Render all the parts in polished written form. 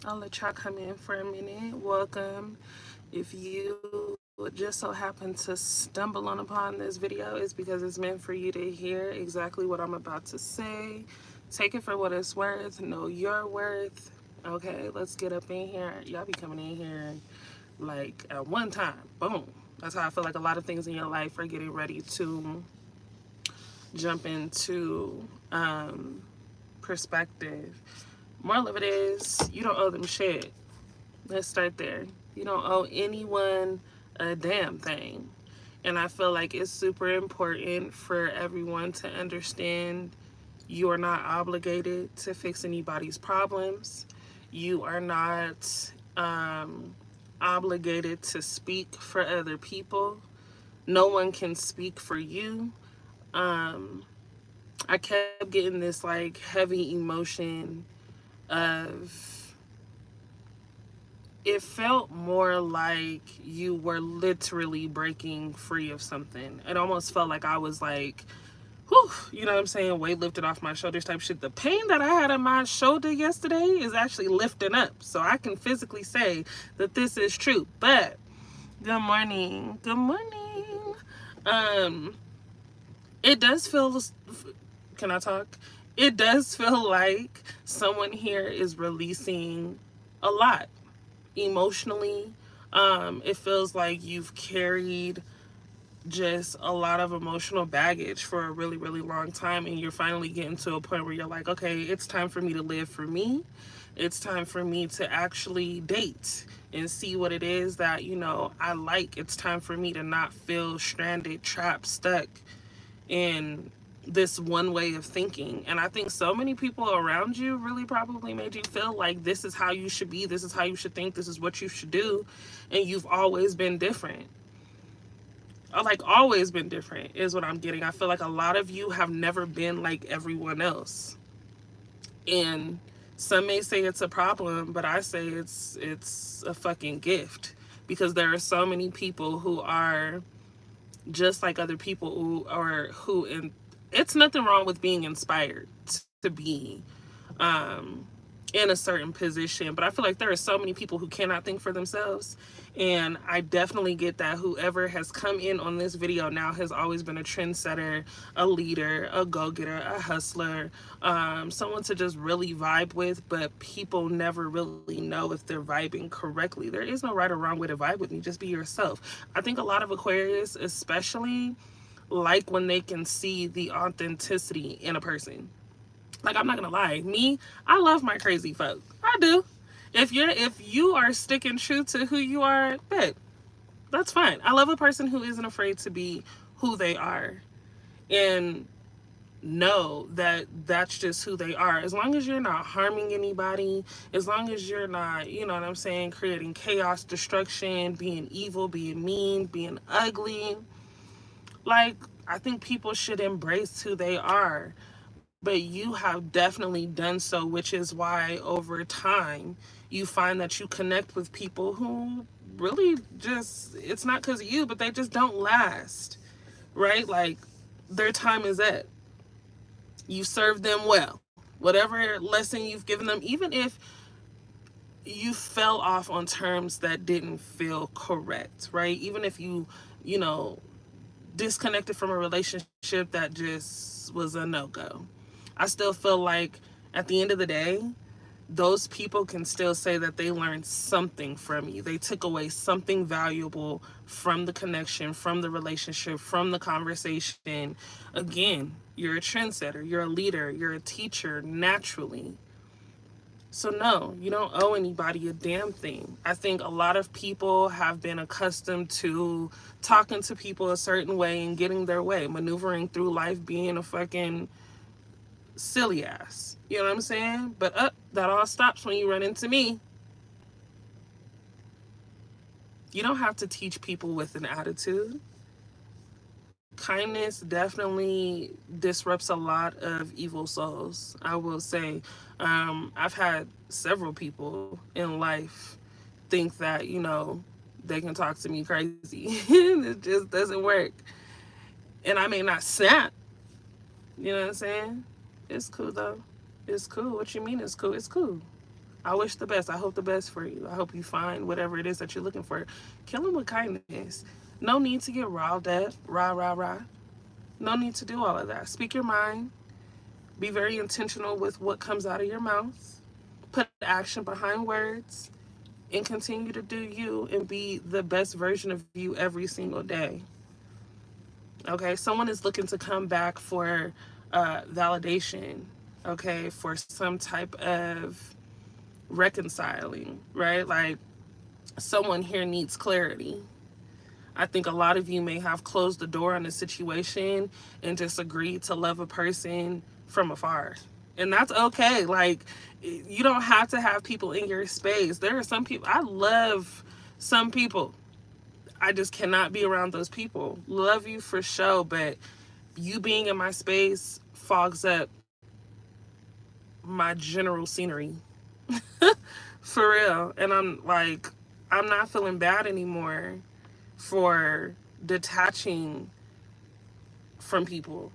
I'll let y'all come in for a minute. Welcome. If you just so happen to stumble on upon this video, it's because it's meant for you to hear exactly what I'm about to say. Take it for what it's worth. Know your worth. Okay, let's get up in here. Y'all be coming in here like at one time. Boom. That's how I feel like a lot of things in your life are getting ready to jump into perspective. Moral of it is, you don't owe them shit. Let's start there. You don't owe anyone a damn thing. And I feel like it's super important for everyone to understand you are not obligated to fix anybody's problems. You are not obligated to speak for other people. No one can speak for you. Um, I kept getting this like heavy emotion of, it felt more like you were literally breaking free of something. It almost felt like I was like, whew, you know what I'm saying, weight lifted off my shoulders type shit. The pain that I had on my shoulder yesterday is actually lifting up. So I can physically say that this is true. But good morning. Good morning. Um, it does feel, can I talk? It does feel like someone here is releasing a lot emotionally. It feels like you've carried just a lot of emotional baggage for a really, really long time, and you're finally getting to a point where you're like, okay, it's time for me to live for me. It's time for me to actually date and see what it is that, I like. It's time for me to not feel stranded, trapped, stuck in this one way of thinking. And I think so many people around you really probably made you feel like this is how you should be, this is how you should think, this is what you should do, and you've always been different. Like, always been different is what I'm getting. I feel like a lot of you have never been like everyone else. And some may say it's a problem, but I say it's a fucking gift, because there are so many people who are just like other people who it's nothing wrong with being inspired to be um in a certain position, but I feel like there are so many people who cannot think for themselves. And I definitely get that whoever has come in on this video now has always been a trendsetter, a leader, a go-getter, a hustler, someone to just really vibe with, but people never really know if they're vibing correctly. There is no right or wrong way to vibe with me. Just be yourself. I think a lot of Aquarius especially like when they can see the authenticity in a person. Like, I'm not gonna lie, me, I love my crazy folk. I do. If you are sticking true to who you are, bet that's fine. I love a person who isn't afraid to be who they are, and know that that's just who they are. As long as you're not harming anybody, as long as you're not, you know what I'm saying, creating chaos, destruction, being evil, being mean, being ugly. Like, I think people should embrace who they are. But you have definitely done so, which is why over time you find that you connect with people who really just, it's not because of you, but they just don't last, right? Like, their time is up. You served them well. Whatever lesson you've given them, even if you fell off on terms that didn't feel correct, right? Even if you know, disconnected from a relationship that just was a no-go. I still feel like at the end of the day, those people can still say that they learned something from you. They took away something valuable from the connection, from the relationship, from the conversation. Again, you're a trendsetter, you're a leader, you're a teacher naturally. So, no, you don't owe anybody a damn thing. I think a lot of people have been accustomed to talking to people a certain way and getting their way, maneuvering through life being a fucking silly ass. You know what I'm saying? But that all stops when you run into me. You don't have to teach people with an attitude. Kindness definitely disrupts a lot of evil souls. I will say, I've had several people in life think that, they can talk to me crazy. It just doesn't work. And I may not snap. You know what I'm saying? It's cool though. It's cool. What you mean it's cool? It's cool. I wish the best. I hope the best for you. I hope you find whatever it is that you're looking for. Kill them with kindness. No need to get riled up. Rah, rah, rah. No need to do all of that. Speak your mind. Be very intentional with what comes out of your mouth. Put action behind words. And continue to do you and be the best version of you every single day. Okay? Someone is looking to come back for validation. Okay? For some type of reconciling, right? Like, someone here needs clarity. I think a lot of you may have closed the door on a situation and just agreed to love a person from afar. And that's okay. Like, you don't have to have people in your space. There are some people, I love some people. I just cannot be around those people. Love you for sure, but you being in my space fogs up my general scenery. For real. And I'm like, I'm not feeling bad anymore for detaching from people.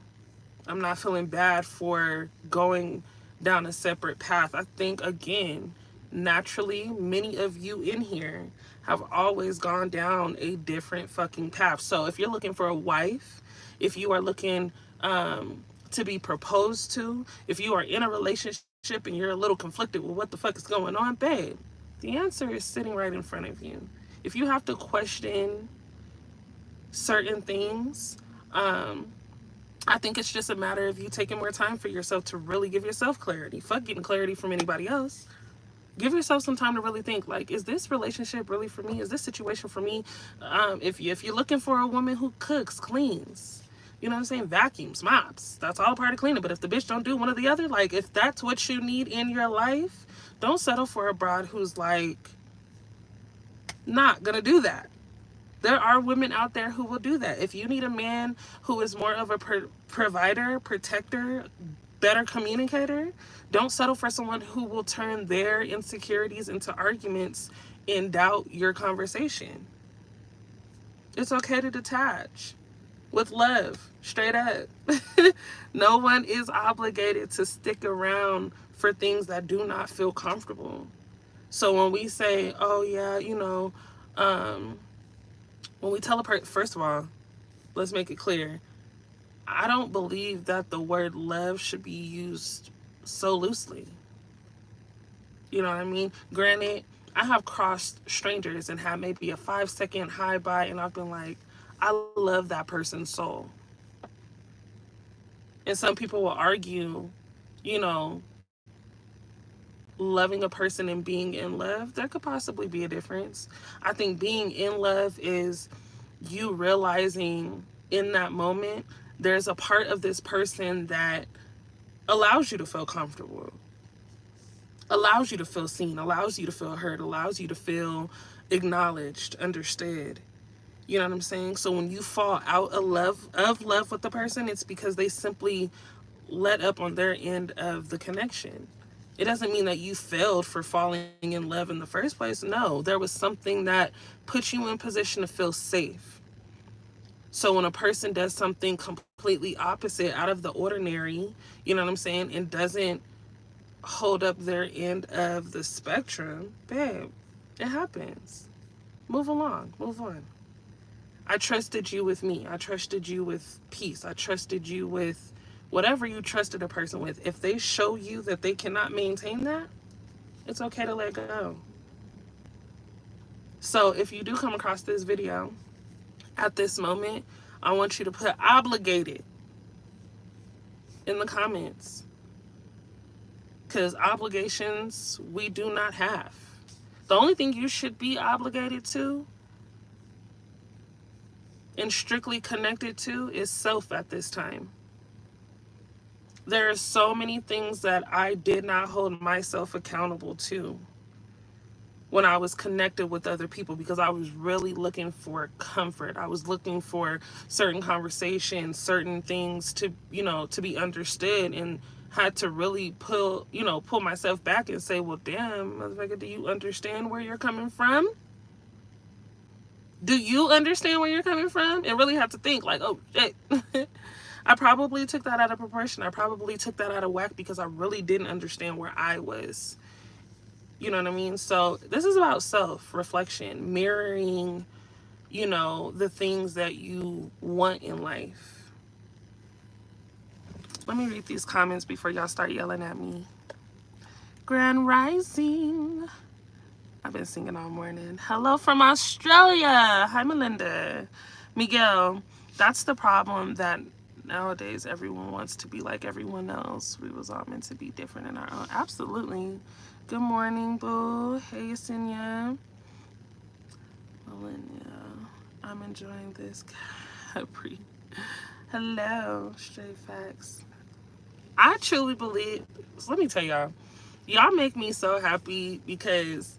I'm not feeling bad for going down a separate path. I think, again, naturally, many of you in here have always gone down a different fucking path. So if you're looking for a wife, if you are looking to be proposed to, if you are in a relationship and you're a little conflicted with what the fuck is going on, babe, the answer is sitting right in front of you. If you have to question certain things, I think it's just a matter of you taking more time for yourself to really give yourself clarity. Fuck getting clarity from anybody else. Give yourself some time to really think, like, is this relationship really for me? Is this situation for me? If you're looking for a woman who cooks, cleans, you know what I'm saying, vacuums, mops, that's all part of cleaning. But if the bitch don't do one or the other, like, if that's what you need in your life, don't settle for a broad who's, like, not gonna do that. There are women out there who will do that. If you need a man who is more of a provider, protector, better communicator, don't settle for someone who will turn their insecurities into arguments and doubt your conversation. It's okay to detach with love, straight up. No one is obligated to stick around for things that do not feel comfortable. So when we say, oh yeah, you know, when we tell a person, first of all, let's make it clear, I don't believe that the word love should be used so loosely. You know what I mean? Granted, I have crossed strangers and had maybe a 5-second hi bye, and I've been like, I love that person's soul. And some people will argue, you know, loving a person and being in love, there could possibly be a difference. I think being in love is you realizing in that moment there's a part of this person that allows you to feel comfortable, allows you to feel seen, allows you to feel heard, allows you to feel acknowledged, understood. You know what I'm saying? So when you fall out of love with the person, it's because they simply let up on their end of the connection. It doesn't mean that you failed for falling in love in the first place. No, there was something that put you in position to feel safe. So when a person does something completely opposite, out of the ordinary, you know what I'm saying, and doesn't hold up their end of the spectrum, babe, it happens. Move along, move on. I trusted you with me. I trusted you with peace. I trusted you with whatever you trusted a person with. If they show you that they cannot maintain that, it's okay to let go. So if you do come across this video at this moment, I want you to put obligated in the comments, because obligations we do not have. The only thing you should be obligated to and strictly connected to is self at this time. There are so many things that I did not hold myself accountable to when I was connected with other people, because I was really looking for comfort. I was looking for certain conversations, certain things to, you know, to be understood, and had to really pull myself back and say, well, damn, motherfucker, do you understand where you're coming from? Do you understand where you're coming from? And really have to think like, oh, shit. I probably took that out of proportion. I probably took that out of whack because I really didn't understand where I was You know what I mean? So this is about self-reflection, mirroring, you know, the things that you want in life. Let me read these comments before y'all start yelling at me. Grand Rising. I've been singing all morning. Hello from Australia. Hi, Melinda. Miguel, that's the problem, that nowadays everyone wants to be like everyone else. We was all meant to be different in our own. Absolutely. Good morning, boo. Hey, Yesenia. Melinda, I'm enjoying this. Capri. Hello, straight facts. I truly believe, so let me tell y'all make me so happy because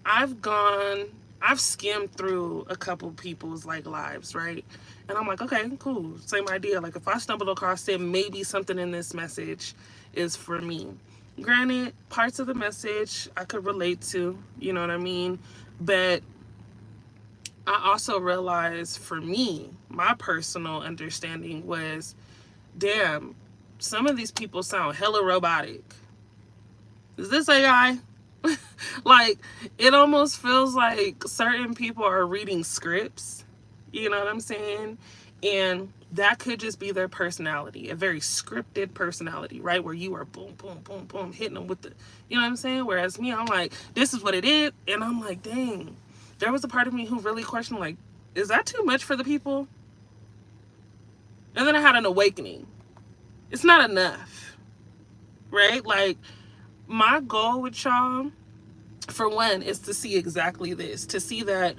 I've skimmed through a couple people's like lives, right? And I'm like, okay, cool, same idea. Like if I stumbled across it, maybe something in this message is for me. Granted, parts of the message I could relate to, you know what I mean? But I also realized for me, my personal understanding was, damn, some of these people sound hella robotic. Is this AI? Like, it almost feels like certain people are reading scripts. You know what I'm saying? And that could just be their personality, a very scripted personality, right? Where you are boom, boom, boom, boom, hitting them with the, you know what I'm saying? Whereas me, I'm like, this is what it is. And I'm like, dang, there was a part of me who really questioned, like, is that too much for the people? And then I had an awakening. It's not enough, right? Like, my goal with y'all, for one, is to see exactly this, to see that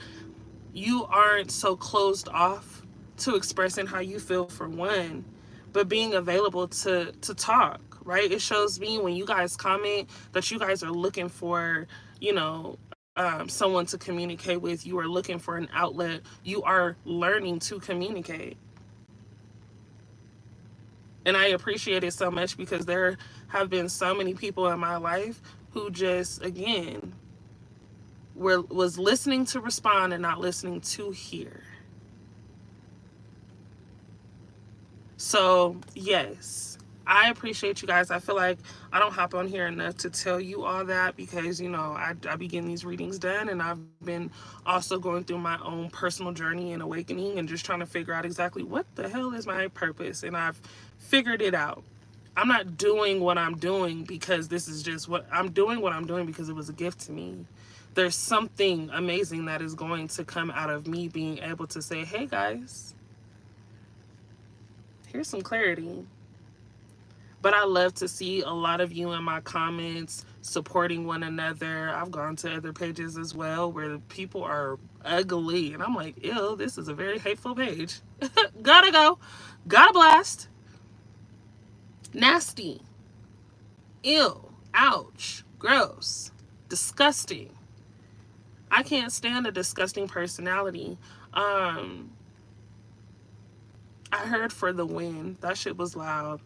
you aren't so closed off to expressing how you feel, for one, but being available to talk, right? It shows me when you guys comment that you guys are looking for, you know, someone to communicate with. You are looking for an outlet. You are learning to communicate. And I appreciate it so much because there have been so many people in my life who just, again, was listening to respond and not listening to hear. So, yes, I appreciate you guys. I feel like I don't hop on here enough to tell you all that because, you know, I be getting these readings done, and I've been also going through my own personal journey and awakening and just trying to figure out exactly what the hell is my purpose. And I've figured it out. I'm not doing what I'm doing because this is just what I'm doing because it was a gift to me. There's something amazing that is going to come out of me being able to say, hey guys, here's some clarity. But I love to see a lot of you in my comments supporting one another. I've gone to other pages as well where people are ugly. And I'm like, ew, this is a very hateful page. Gotta go. Gotta blast. Nasty. Ew. Ouch. Gross. Disgusting. I can't stand a disgusting personality. I heard For the Win. That shit was loud.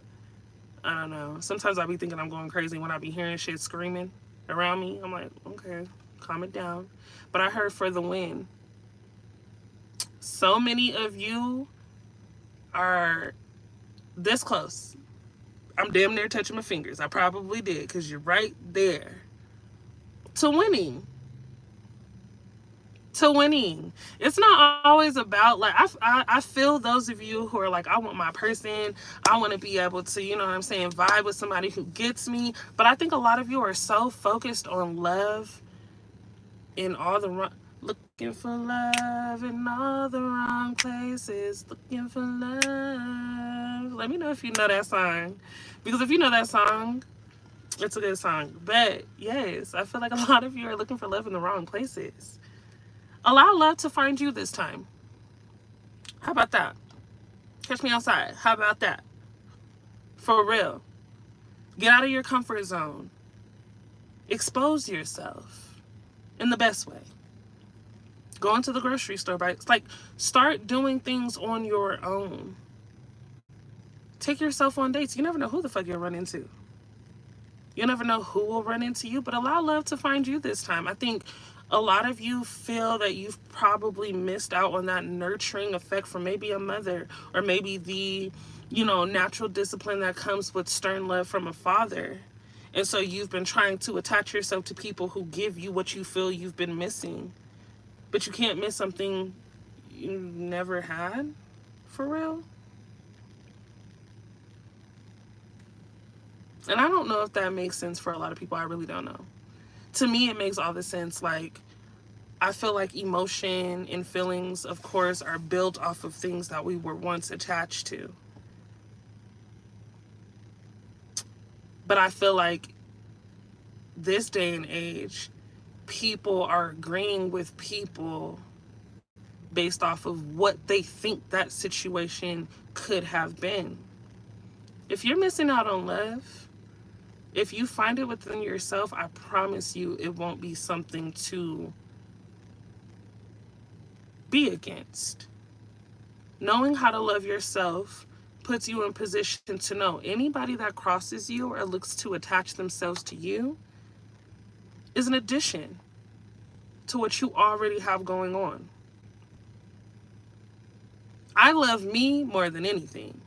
I don't know. Sometimes I be thinking I'm going crazy when I be hearing shit screaming around me. I'm like, okay, calm it down. But I heard For the Win. So many of you are this close. I'm damn near touching my fingers. I probably did because you're right there to winning. To winning. It's not always about, like, I feel those of you who are like, I want my person, I want to be able to, you know what I'm saying, vibe with somebody who gets me. But I think a lot of you are so focused on love in all the wrong, looking for love in all the wrong places, looking for love. Let me know if you know that song, because if you know that song, it's a good song. But yes, I feel like a lot of you are looking for love in the wrong places. Allow love to find you this time. How about that? Catch me outside. How about that? For real. Get out of your comfort zone. Expose yourself in the best way. Go into the grocery store, right? It's like, start doing things on your own. Take yourself on dates. You never know who the fuck you'll run into. You never know who will run into you, but allow love to find you this time. I think a lot of you feel that you've probably missed out on that nurturing effect from maybe a mother, or maybe the, you know, natural discipline that comes with stern love from a father. And so you've been trying to attach yourself to people who give you what you feel you've been missing. But you can't miss something you never had, for real. And I don't know if that makes sense for a lot of people. I really don't know. To me, it makes all the sense. Like, I feel like emotion and feelings, of course, are built off of things that we were once attached to. But I feel like this day and age, people are agreeing with people based off of what they think that situation could have been. If you're missing out on love, if you find it within yourself, I promise you it won't be something to be against. Knowing how to love yourself puts you in position to know anybody that crosses you or looks to attach themselves to you is an addition to what you already have going on. I love me more than anything.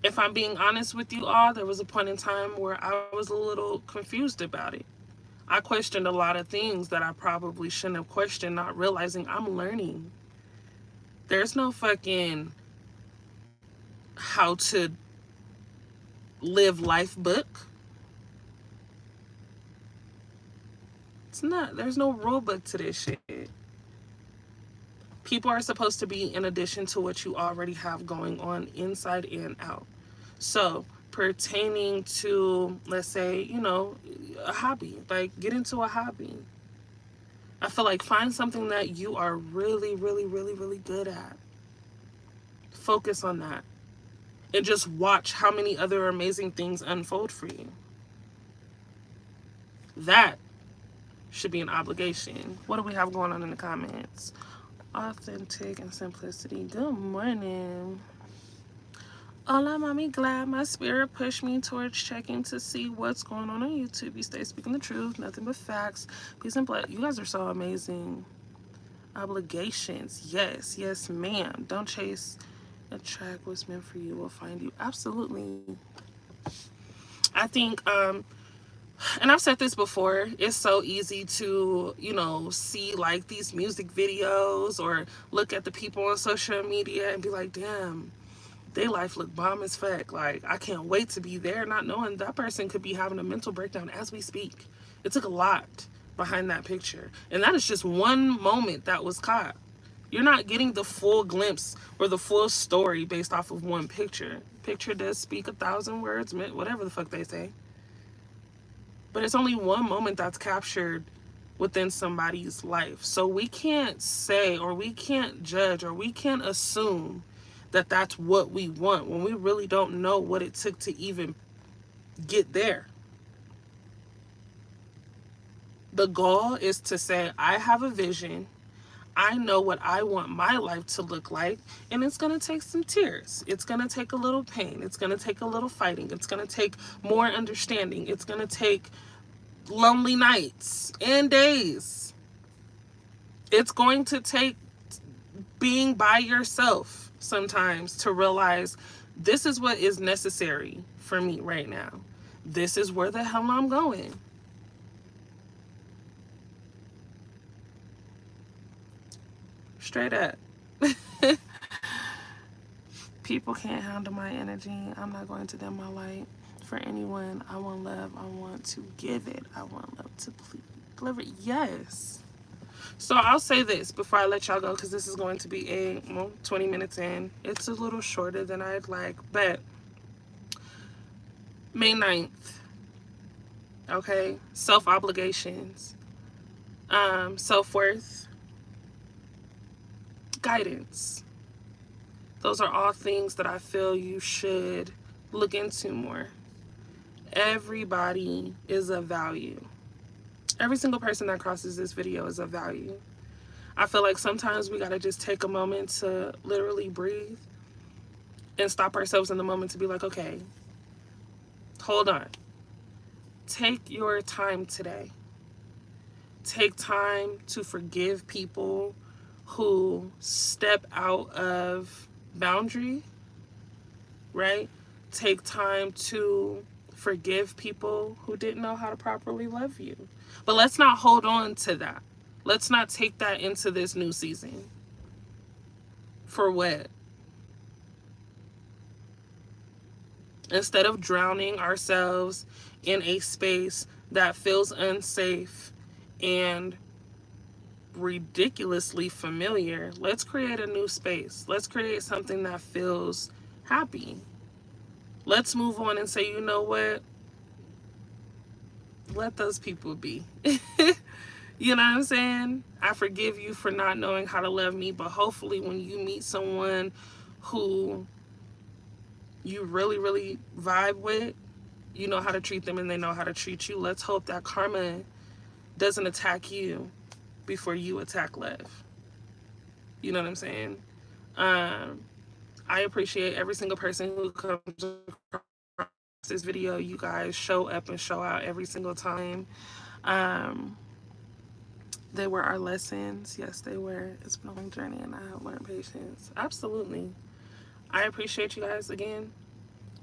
If I'm being honest with you all, there was a point in time where I was a little confused about it. I questioned a lot of things that I probably shouldn't have questioned, not realizing I'm learning. There's no fucking how to live life book. It's not. There's no rule book to this shit. People are supposed to be in addition to what you already have going on inside and out. So, pertaining to, let's say, you know, a hobby, like get into a hobby. I feel like find something that you are really, really, really, really good at. Focus on that. And just watch how many other amazing things unfold for you. That should be an obligation. What do we have going on in the comments? Authentic and simplicity. Good morning. Hola, mommy. Glad my spirit pushed me towards checking to see what's going on YouTube. You stay speaking the truth, nothing but facts. Peace and blood. You guys are so amazing. Obligations. Yes, yes, ma'am. Don't chase. Attract what's meant for you will find you. Absolutely. I think, and I've said this before, it's so easy to, you know, see like these music videos or look at the people on social media and be like, damn, their life look bomb as fuck. Like, I can't wait to be there, not knowing that person could be having a mental breakdown as we speak. It took a lot behind that picture. And that is just one moment that was caught. You're not getting the full glimpse or the full story based off of one picture. Picture does speak 1,000 words, whatever the fuck they say. But it's only one moment that's captured within somebody's life. So we can't say, or we can't judge, or we can't assume that that's what we want when we really don't know what it took to even get there. The goal is to say, I have a vision. I know what I want my life to look like, and it's going to take some tears. It's going to take a little pain. It's going to take a little fighting. It's going to take more understanding. It's going to take lonely nights and days. It's going to take being by yourself sometimes to realize this is what is necessary for me right now. This is where the hell I'm going. Straight up. People can't handle my energy. I'm not going to dim my light for anyone. I want love. I want to give it. I want love to deliver it. Yes. So I'll say this before I let y'all go, because this is going to be 20 minutes in. It's a little shorter than I'd like, but May 9th, okay? Self-obligations, self-worth, guidance. Those are all things that I feel you should look into more. Everybody is of value. Every single person that crosses this video is of value. I feel like sometimes we gotta just take a moment to literally breathe and stop ourselves in the moment to be like, okay, hold on. Take your time today. Take time to forgive people who step out of boundary, right? Take time to Forgive people who didn't know how to properly love you. But let's not hold on to that. Let's not take that into this new season. For what? Instead of drowning ourselves in a space that feels unsafe and ridiculously familiar, let's create a new space. Let's create something that feels happy. Let's move on and say, you know what? Let those people be. You know what I'm saying? I forgive you for not knowing how to love me, but hopefully when you meet someone who you really, really vibe with, you know how to treat them and they know how to treat you. Let's hope that karma doesn't attack you before you attack love. You know what I'm saying? I appreciate every single person who comes across this video. You guys show up and show out every single time. They were our lessons. Yes, they were. It's been a long journey and I have learned patience. Absolutely. I appreciate you guys again.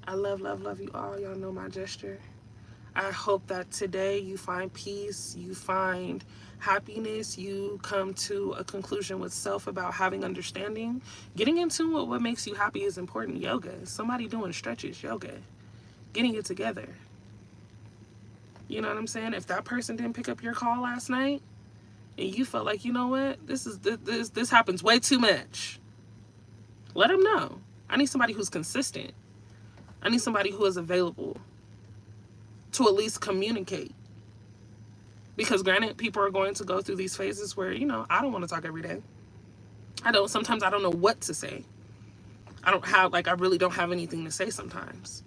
I love, love, love you all. Y'all know my gesture. I hope that today you find peace, you find happiness, you come to a conclusion with self about having understanding. Getting into what makes you happy is important. Yoga, somebody doing stretches, yoga, getting it together. You know what I'm saying? If that person didn't pick up your call last night and you felt like, you know what, this happens way too much, let them know. I need somebody who's consistent. I need somebody who is available to at least communicate. Because granted, people are going to go through these phases where, you know, I don't want to talk every day. Sometimes I don't know what to say. I really don't have anything to say sometimes.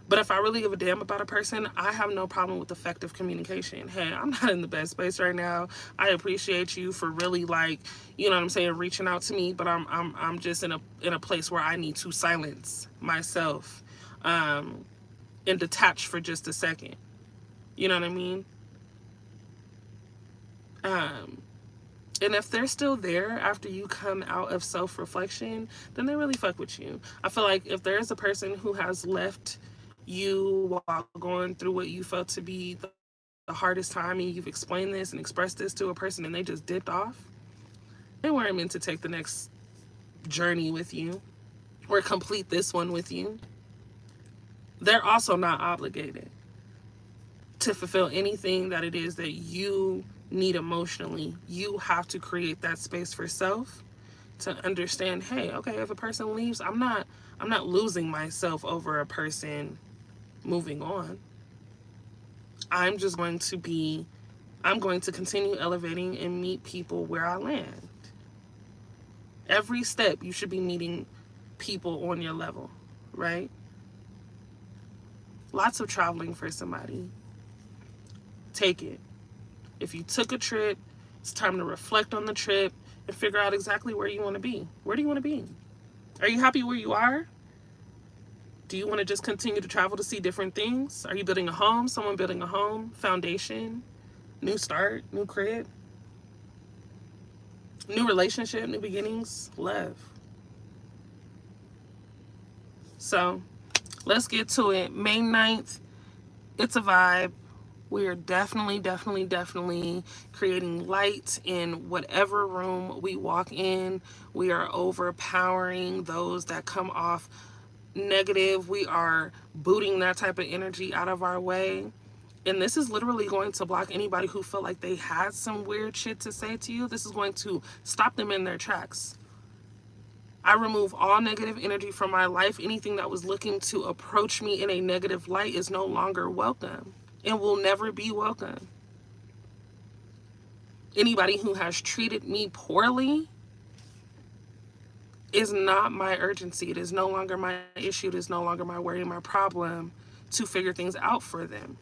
But if I really give a damn about a person, I have no problem with effective communication. Hey, I'm not in the best space right now. I appreciate you for really, you know what I'm saying, reaching out to me, but I'm just in a place where I need to silence myself and detach for just a second. You know what I mean? And if they're still there after you come out of self-reflection, then they really fuck with you. I feel like if there's a person who has left you while going through what you felt to be the hardest time, and you've explained this and expressed this to a person and they just dipped off, they weren't meant to take the next journey with you or complete this one with you. They're also not obligated to fulfill anything that it is that you need emotionally. You have to create that space for self to understand, hey, okay, if a person leaves, I'm not losing myself over a person moving on. I'm going to continue elevating and meet people where I land. Every step you should be meeting people on your level, right? Lots of traveling for somebody. Take it. If you took a trip, it's time to reflect on the trip and figure out exactly where you want to be. Where do you want to be? Are you happy where you are? Do you want to just continue to travel to see different things? Are you building a home? Someone building a home? Foundation? New start? New crib? New relationship? New beginnings? Love. So, let's get to it. May 9th, it's a vibe. We are definitely creating light in whatever room we walk in. We are overpowering those that come off negative. We are booting that type of energy out of our way. And this is literally going to block anybody who felt like they had some weird shit to say to you. This is going to stop them in their tracks. I remove all negative energy from my life. Anything that was looking to approach me in a negative light is no longer welcome and will never be welcome. Anybody who has treated me poorly is not my urgency. It is no longer my issue. It is no longer my worry, my problem to figure things out for them.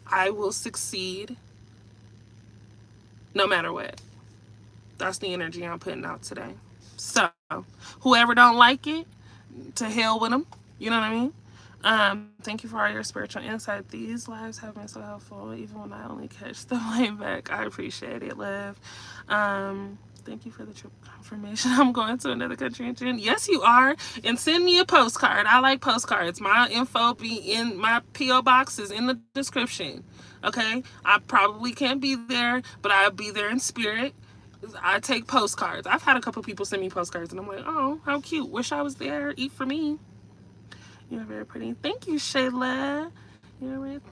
I will succeed no matter what. That's the energy I'm putting out today. So, whoever don't like it, to hell with them. You know what I mean? Thank you for all your spiritual insight. These lives have been so helpful, even when I only catch them way back. I appreciate it, love. Thank you for the trip confirmation. I'm going to another country in June. Yes, you are. And send me a postcard. I like postcards. My info be in my P.O. box is in the description. Okay? I probably can't be there, but I'll be there in spirit. I take postcards. I've had a couple people send me postcards, and I'm like, oh, how cute. Wish I was there. Eat for me. You're very pretty. Thank you, Shayla.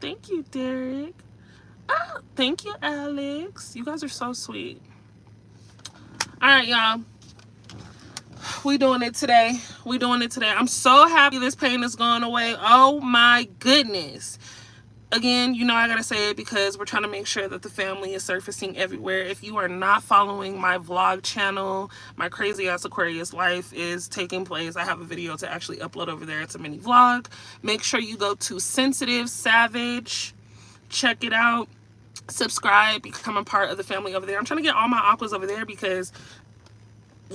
Thank you, Derek. Oh, thank you, Alex. You guys are so sweet. All right, y'all. We doing it today. I'm so happy this pain is going away. Oh my goodness. Again, you know I gotta say it because we're trying to make sure that the family is surfacing everywhere. If you are not following my vlog channel, my crazy ass Aquarius life is taking place. I have a video to actually upload over there. It's a mini vlog. Make sure you go to Sensitive Savage. Check it out. Subscribe. Become a part of the family over there. I'm trying to get all my aquas over there because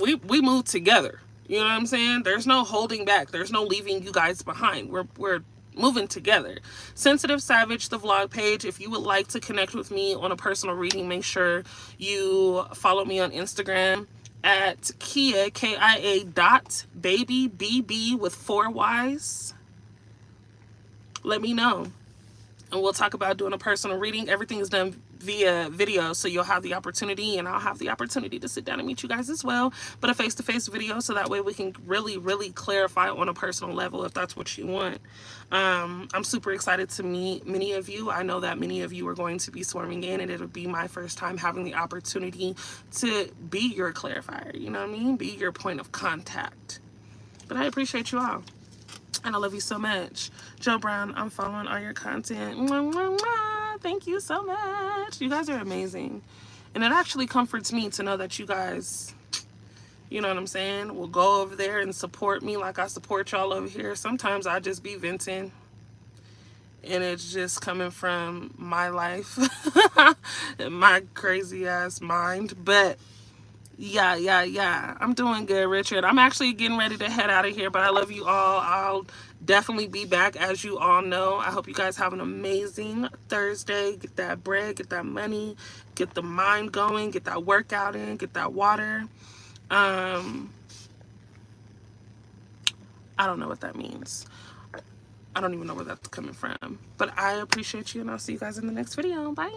we moved together. You know what I'm saying? There's no holding back. There's no leaving you guys behind. We're moving together. Sensitive Savage, the vlog page. If you would like to connect with me on a personal reading, make sure you follow me on Instagram at Kia, K-I-A .baby, BB with 4 Y's. Let me know. And we'll talk about doing a personal reading. Everything is done via video, so you'll have the opportunity, and I'll have the opportunity to sit down and meet you guys as well, but a face-to-face video, so that way we can really clarify on a personal level if that's what you want. I'm super excited to meet many of you. I know that many of you are going to be swarming in, and it'll be my first time having the opportunity to be your clarifier, you know what I mean? Be your point of contact. But I appreciate you all. And I love you so much. Joe Brown, I'm following all your content. Mwah, mwah, mwah. Thank you so much. You guys are amazing. And it actually comforts me to know that you guys, you know what I'm saying, will go over there and support me like I support y'all over here. Sometimes I just be venting. And it's just coming from my life. And my crazy ass mind. But yeah, I'm doing good, Richard. I'm actually getting ready to head out of here, but I love you all. I'll definitely be back, as you all know. I hope you guys have an amazing Thursday. Get that bread, get that money, get the mind going, get that workout in, get that water. I don't know what that means. I don't even know where that's coming from, but I appreciate you, and I'll see you guys in the next video. Bye.